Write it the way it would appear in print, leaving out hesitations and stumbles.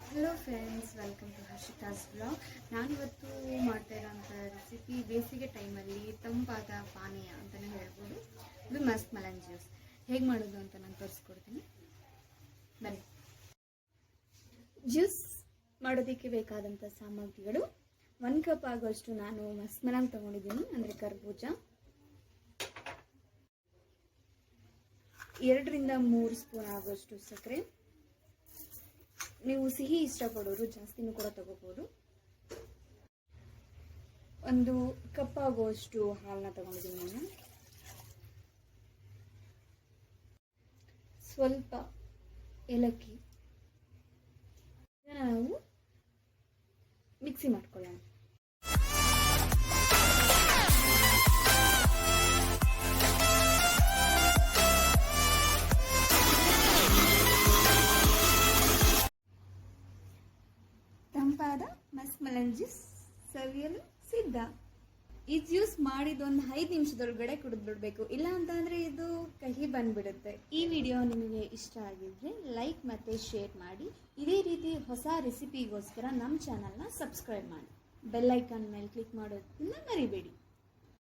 Hello friends, welcome to Harshita's blog. ನಾನಿವತ್ತು ಮಾಡ್ತಾ ಇರೋಂಥ ರೆಸಿಪಿ ಬೇಸಿಗೆ ಟೈಮಲ್ಲಿ ತಂಪಾದ ಪಾನೀಯ ಅಂತಲೇ ಹೇಳ್ಬೋದು. ಇದು ಮಸ್ಕ್ ಮೆಲನ್ ಜ್ಯೂಸ್ ಹೇಗೆ ಮಾಡೋದು ಅಂತ ನಾನು ತೋರಿಸ್ಕೊಡ್ತೀನಿ. ಬನ್ನಿ. ಜ್ಯೂಸ್ ಮಾಡೋದಕ್ಕೆ ಬೇಕಾದಂಥ ಸಾಮಗ್ರಿಗಳು: 1 ಕಪ್ ಆಗೋಷ್ಟು ನಾನು ಮಸ್ಕ್ ಮೆಲನ್ ತೊಗೊಂಡಿದ್ದೀನಿ, ಅಂದರೆ ಕರ್ಬೂಜ. 2 ರಿಂದ 3 ಸ್ಪೂನ್ ಆಗೋಷ್ಟು ಸಕ್ಕರೆ. ನೀವು ಸಿಹಿ ಇಷ್ಟಪಡೋರು ಜಾಸ್ತಿನೂ ಕೂಡ ತಗೋಬಹುದು. 1 ಕಪ್ ಆಗುವಷ್ಟು ಹಾಲನ್ನ ತಗೊಂಡಿದ್ದೀನಿ ನಾನು. ಸ್ವಲ್ಪ ಏಲಕ್ಕಿ. ಇದನ್ನು ನಾವು ಮಿಕ್ಸಿ ಮಾಡ್ಕೊಳ್ಳೋಣ. ತಂಪಾದ ಮಸ್ಕ್ ಮೆಲನ್ ಜ್ಯೂಸ್ ಸವಿಯಲು ಸಿದ್ಧ. ಈ ಜ್ಯೂಸ್ ಮಾಡಿದೊಂದು 5 ನಿಮಿಷದೊಳಗಡೆ ಕುಡಿದ್ಬಿಡ್ಬೇಕು, ಇಲ್ಲ ಅಂತಂದರೆ ಇದು ಕಹಿ ಬಂದ್ಬಿಡುತ್ತೆ. ಈ ವಿಡಿಯೋ ನಿಮಗೆ ಇಷ್ಟ ಆಗಿದ್ರೆ ಲೈಕ್ ಮತ್ತು ಶೇರ್ ಮಾಡಿ. ಇದೇ ರೀತಿ ಹೊಸ ರೆಸಿಪಿಗೋಸ್ಕರ ನಮ್ಮ ಚಾನಲ್ನ ಸಬ್ಸ್ಕ್ರೈಬ್ ಮಾಡಿ. ಬೆಲ್ ಐಕಾನ್ ಮೇಲೆ ಕ್ಲಿಕ್ ಮಾಡೋದನ್ನ ಮರಿಬೇಡಿ.